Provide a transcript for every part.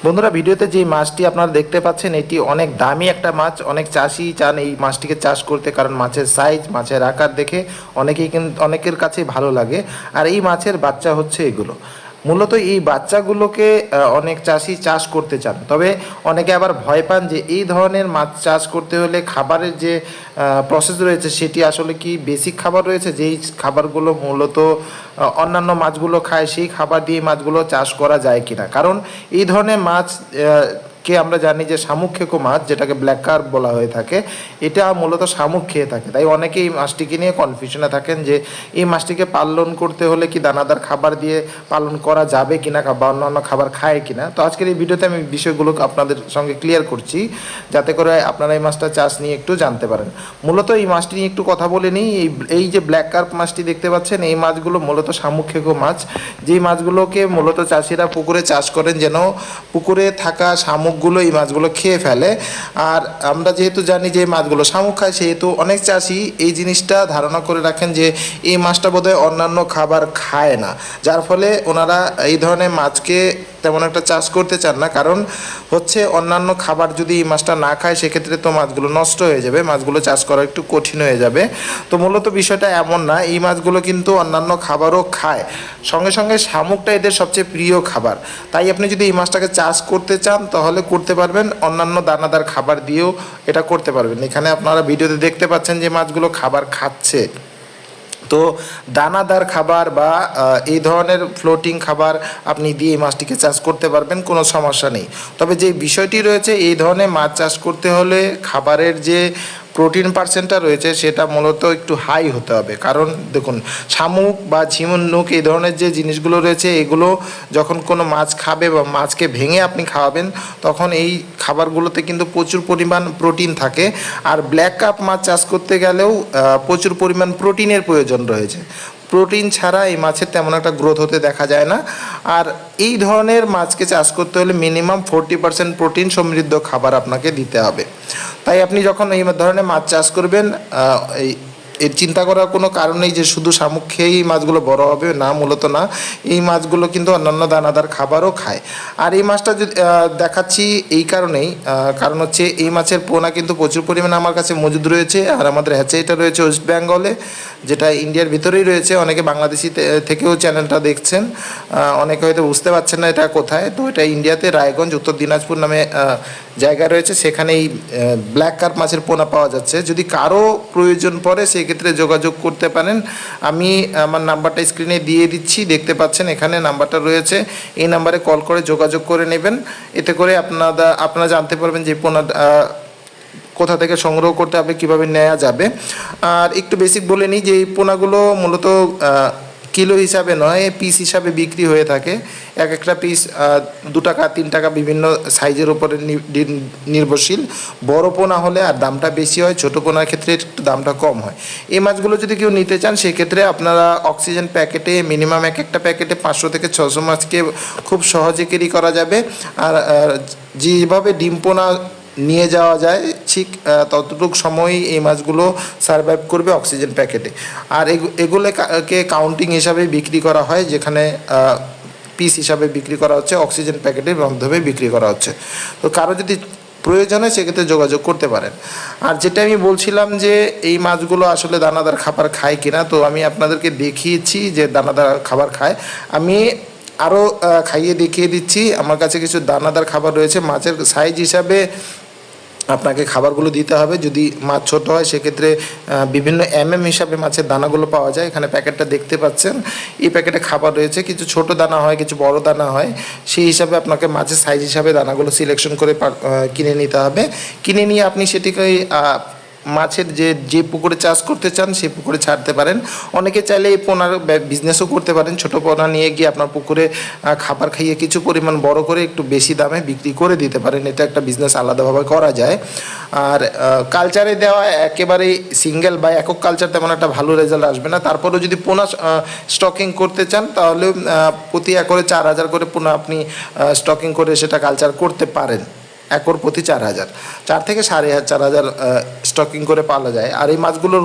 বন্ধুরা, ভিডিওতে যে মাছটি আপনারা দেখতে পাচ্ছেন এটি অনেক দামি একটা মাছ। অনেক চাষি চান এই মাছটিকে চাষ করতে, কারণ মাছের সাইজ, মাছের আকার দেখে অনেকের কাছেই ভালো লাগে। আর এই মাছের বাচ্চা হচ্ছে এগুলো। মূলত এই বাচ্চাগুলোকে অনেক চাষি চাষ করতে চান, তবে অনেকে আবার ভয় পান যে এই ধরনের মাছ চাষ করতে হলে খাবারের যে প্রসেস রয়েছে সেটি আসলে কি বেসিক খাবার রয়েছে, যেই খাবারগুলো মূলত অন্যান্য মাছগুলো খায়, সেই খাবার দিয়ে মাছগুলো চাষ করা যায় কিনা। কারণ এই ধরনের মাছ কে আমরা জানি যে শামুক খেকো মাছ, যেটাকে ব্ল্যাক কার্প বলা হয়ে থাকে, এটা মূলত শামুক খেয়ে থাকে। তাই অনেকেই এই মাছটিকে নিয়ে কনফিউশনে থাকেন যে এই মাছটিকে পালন করতে হলে কি দানাদার খাবার দিয়ে পালন করা যাবে কিনা বা অন্যান্য খাবার খায় কিনা। তো আজকের এই ভিডিওতে আমি বিষয়গুলো আপনাদের সঙ্গে ক্লিয়ার করছি, যাতে করে আপনারা এই মাছটা চাষ নিয়ে একটু জানতে পারেন। মূলত এই মাছটি নিয়ে একটু কথা বলে নিই। এই যে ব্ল্যাক কার্প মাছটি দেখতে পাচ্ছেন, এই মাছগুলো মূলত শামুক খেকো মাছ। যেই মাছগুলোকে মূলত চাষিরা পুকুরে চাষ করেন যেন পুকুরে থাকা শামুকগুলো এই মাছগুলো খেয়ে ফেলে। আর আমরা যেহেতু জানি যে মাছগুলো শামুক খায়, সেহেতু অনেক চাষি এই জিনিসটা ধারণা করে রাখেন যে এই মাছটা বোধহয় অন্যান্য খাবার খায় না, যার ফলে ওনারা এই ধরনের মাছকে তেমন একটা চাষ করতে চান না। কারণ হচ্ছে অন্যান্য খাবার যদি এই মাছটা না খায়, সেক্ষেত্রে তো মাছগুলো নষ্ট হয়ে যাবে, মাছগুলো চাষ করা একটু কঠিন হয়ে যাবে। তো মূলত বিষয়টা এমন না, এই মাছগুলো কিন্তু অন্যান্য খাবারও খায়, সঙ্গে সঙ্গে শামুকটা এদের সবচেয়ে প্রিয় খাবার। তাই আপনি যদি এই মাছটাকে চাষ করতে চান তাহলে করতে পারবেন, অন্যান্য দানাদার খাবার দিয়েও এটা করতে পারবেন। এখানে আপনারা ভিডিওতে দেখতে পাচ্ছেন যে মাছগুলো খাবার খাচ্ছে। তো দানাদার খাবার বা এই ধরনের ফ্লোটিং খাবার আপনি দিয়ে এই মাছটিকে চাষ করতে পারবেন, কোনো সমস্যা নেই। তবে যে বিষয়টি রয়েছে, এই ধরনের মাছ চাষ করতে হলে খাবারের যে প্রোটিন পার্সেন্টটা রয়েছে সেটা মূলত একটু হাই হতে হবে। কারণ দেখুন, শামুক বা ঝিনুক এই ধরনের যে জিনিসগুলো রয়েছে, এগুলো যখন কোনো মাছ খাবে বা মাছকে ভেঙে আপনি খাওয়াবেন, তখন এই খাবারগুলোতে কিন্তু প্রচুর পরিমাণ প্রোটিন থাকে। আর ব্ল্যাক কাপ মাছ চাষ করতে গেলেও প্রচুর পরিমাণ প্রোটিনের প্রয়োজন রয়েছে। প্রোটিন ছাড়া এই মাছের তেমন একটা গ্রোথ হতে দেখা যায় না। আর এই ধরনের মাছকে চাষ করতে হলে মিনিমাম 40% প্রোটিন সমৃদ্ধ খাবার আপনাকে দিতে হবে। তাই আপনি যখন এই ধরনের মাছ চাষ করবেন, এই এর চিন্তা করার কোনো কারণ নেই যে শুধু শামুক খেয়েই মাছগুলো বড় হবে, না, মূলত না। এই মাছগুলো কিন্তু অন্যান্য দানাদার খাবারও খায়। আর এই মাছটা যদি দেখাচ্ছি এই কারণেই, কারণ হচ্ছে এই মাছের পোনা কিন্তু প্রচুর পরিমাণে আমার কাছে মজুদ রয়েছে। আর আমাদের হ্যাচারিটা রয়েছে ওয়েস্ট বেঙ্গলে, যেটা ইন্ডিয়ার ভিতরেই রয়েছে। অনেকে বাংলাদেশি থেকেও চ্যানেলটা দেখছেন, অনেকে হয়তো বুঝতে পারছেন না এটা কোথায়। তো এটা ইন্ডিয়াতে রায়গঞ্জ, উত্তর দিনাজপুর নামে জায়গা রয়েছে, সেখানে এই ব্ল্যাক কার্প মাছের পোনা পাওয়া যাচ্ছে। যদি কারো প্রয়োজন পড়ে সেক্ষেত্রে যোগাযোগ করতে পারেন। আমি আমার নাম্বারটা স্ক্রিনে দিয়ে দিচ্ছি, দেখতে পাচ্ছেন এখানে নাম্বারটা রয়েছে। এই নাম্বারে কল করে যোগাযোগ করে নেবেন। এতে করে আপনারা জানতে পারবেন যে পোনা কোথা থেকে সংগ্রহ করতে হবে, কীভাবে নেওয়া যাবে। আর একটু বেসিক বলে নিই যে এই পোনাগুলো মূলত কিলো হিসাবে নয়, পিস হিসাবে বিক্রি হয়ে থাকে। এক একটা পিস 2 টাকা 3 টাকা, বিভিন্ন সাইজের উপরে নির্ভরশীল। বড় পোনা হলে আর দামটা বেশি হয়, ছোটো পোনার ক্ষেত্রে একটু দামটা কম হয়। এই মাছগুলো যদি কেউ নিতে চান, সেক্ষেত্রে আপনারা অক্সিজেন প্যাকেটে মিনিমাম একটা প্যাকেটে 500 থেকে 600 মাছকে খুব সহজে ক্যারি করা যাবে। আর যেভাবে ডিম পোনা নিয়ে যাওয়া যায়, ঠিক ততটুকু সময়ই এই মাছগুলো সারভাইভ করবে অক্সিজেন প্যাকেটে। আর এগুলোকে কাউন্টিং হিসাবে বিক্রি করা হয়, যেখানে পিস হিসাবে বিক্রি করা হচ্ছে, অক্সিজেন প্যাকেটের মাধ্যমে বিক্রি করা হচ্ছে। তো কারো যদি প্রয়োজন হয় সেক্ষেত্রে যোগাযোগ করতে পারেন। আর যেটা আমি বলছিলাম যে এই মাছগুলো আসলে দানাদার খাবার খায় কিনা, তো আমি আপনাদেরকে দেখিয়েছি যে দানাদার খাবার খায়। আমি আরও খাইয়ে দেখিয়ে দিচ্ছি। আমার কাছে কিছু দানাদার খাবার রয়েছে। মাছের সাইজ হিসাবে আপনাকে খাবারগুলো দিতে হবে। যদি মাছ ছোট হয় সেক্ষেত্রে বিভিন্ন হিসাবে মাছের দানাগুলো পাওয়া যায়। এখানে প্যাকেটটা দেখতে পাচ্ছেন, এই প্যাকেটে খাবার রয়েছে। কিছু ছোট দানা হয়, কিছু বড় দানা হয়। সেই হিসাবে আপনাকে মাছের সাইজ হিসাবে দানাগুলো সিলেকশন করে কিনে নিতে হবে। কিনে নিয়ে আপনি সেটিকে মাছের যে পুকুরে চাষ করতে চান সেই পুকুরে ছাড়তে পারেন। অনেকে চাইলে এই পোনার বিজনেসও করতে পারেন। ছোটো পোনা নিয়ে গিয়ে আপনার পুকুরে খাবার খাইয়ে কিছু পরিমাণ বড় করে একটু বেশি দামে বিক্রি করে দিতে পারেন। এটা একটা বিজনেস আলাদাভাবে করা যায়। আর কালচারে দেওয়া একেবারেই সিঙ্গেল বা একক কালচার তেমন একটা ভালো রেজাল্ট আসবে না। তারপরেও যদি পোনা স্টকিং করতে চান তাহলে প্রতি একরে 4000 করে পোনা আপনি স্টকিং করে সেটা কালচার করতে পারেন। একর প্রতি 4,000, 4 থেকে 4,500 স্টকিং করে পালা যায়। আর এই মাছগুলোর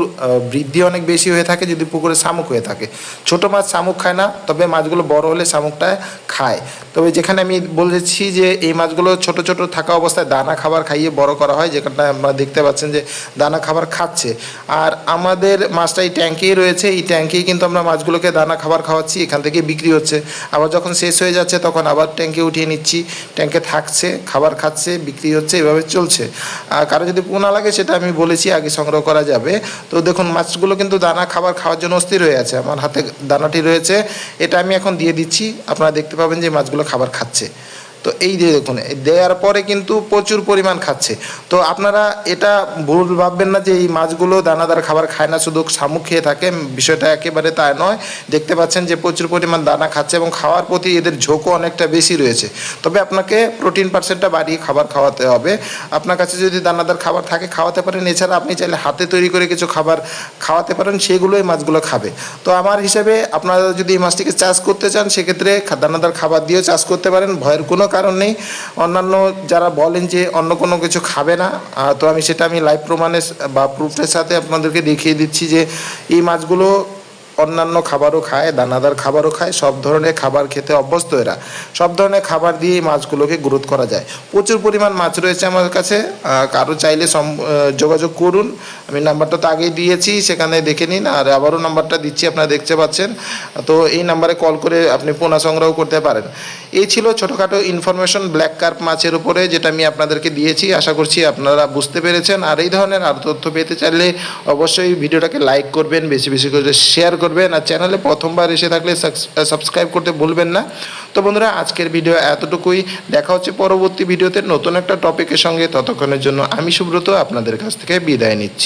বৃদ্ধি অনেক বেশি হয়ে থাকে যদি পুকুরে শামুক হয়ে থাকে। ছোট মাছ শামুক খায় না, তবে মাছগুলো বড় হলে শামুকটা খায়। তবে যেখানে আমি বলেছি যে এই মাছগুলো ছোট ছোট থাকা অবস্থায় দানা খাবার খাইয়ে বড় করা হয়, যেখানটা আপনারা দেখতে পাচ্ছেন যে দানা খাবার খাচ্ছে। আর আমাদের মাছটা এই ট্যাঙ্কেই রয়েছে, এই ট্যাঙ্কেই কিন্তু আমরা মাছগুলোকে দানা খাবার খাওয়াচ্ছি, এখান থেকে বিক্রি হচ্ছে। আবার যখন শেষ হয়ে যাচ্ছে তখন আবার ট্যাঙ্কে উঠিয়ে নিচ্ছি, ট্যাঙ্কে থাকছে, খাবার খাচ্ছে, বিক্রি হচ্ছে, এভাবে চলছে। কারো যদি পোনা লাগে সেটা আমি বলেছি আগে সংগ্রহ করা যাবে। তো দেখুন মাছগুলো কিন্তু দানা খাবার খাওয়ার জন্য অস্থির হয়ে আছে। আমার হাতে দানাটি রয়েছে, এটা আমি এখন দিয়ে দিচ্ছি, আপনারা দেখতে পাবেন যে মাছগুলো খাবার খাচ্ছে। তো এই যে দেখুন দেওয়ার পরে কিন্তু প্রচুর পরিমাণ খাচ্ছে। তো আপনারা এটা ভুল ভাববেন না যে এই মাছগুলো দানাদার খাবার খায় না, শুধু শামুক খেয়ে থাকে, বিষয়টা একেবারে তা নয়। দেখতে পাচ্ছেন যে প্রচুর পরিমাণ দানা খাচ্ছে এবং খাওয়ার প্রতি এদের ঝোঁকও অনেকটা বেশি রয়েছে। তবে আপনাকে প্রোটিন পার্সেন্টটা বাড়িয়ে খাবার খাওয়াতে হবে। আপনার কাছে যদি দানাদার খাবার থাকে খাওয়াতে পারেন, এছাড়া আপনি চাইলে হাতে তৈরি করে কিছু খাবার খাওয়াতে পারেন, সেগুলোই মাছগুলো খাবে। তো আমার হিসাবে আপনারা যদি এই মাছটিকে চাষ করতে চান সেক্ষেত্রে দানাদার খাবার দিয়েও চাষ করতে পারেন, ভয়ের কোনো কারণ নেই। অন্যান্য যারা বলেন যে অন্য কোনো কিছু খাবে না, তো আমি লাইভ প্রমাণের বা প্রুফের সাথে আপনাদেরকে দেখিয়ে দিচ্ছি যে এই মাছগুলো অন্যান্য খাবারও খায়, দানাদার খাবারও খায়, সব ধরনের খাবার খেতে অভ্যস্ত এরা। সব ধরনের খাবার দিয়ে এই মাছগুলোকে গ্রোথ করা যায়। প্রচুর পরিমাণ মাছ রয়েছে আমার কাছে, কারো চাইলে যোগাযোগ করুন। আমি নাম্বারটা তো আগেই দিয়েছি, সেখানে দেখে নিন। আর আবারও নাম্বারটা দিচ্ছি, আপনারা দেখতে পাচ্ছেন। তো এই নাম্বারে কল করে আপনি পোনা সংগ্রহ করতে পারেন। এই ছিল ছোটোখাটো ইনফরমেশন ব্ল্যাক কার্প মাছের উপরে, যেটা আমি আপনাদেরকে দিয়েছি। আশা করছি আপনারা বুঝতে পেরেছেন। আর এই ধরনের আরও তথ্য পেতে চাইলে অবশ্যই ভিডিওটাকে লাইক করবেন, বেশি বেশি করে শেয়ার করবেন, আর চ্যানেলে প্রথমবার এসে থাকলে সাবস্ক্রাইব করতে ভুলবেন না। তো বন্ধুরা আজকের ভিডিও এতটুকুই, দেখা হচ্ছে পরবর্তী ভিডিওতে নতুন একটা টপিকের সঙ্গে। ততক্ষণের জন্য আমি সুব্রত আপনাদের কাছ থেকে বিদায় নিচ্ছি।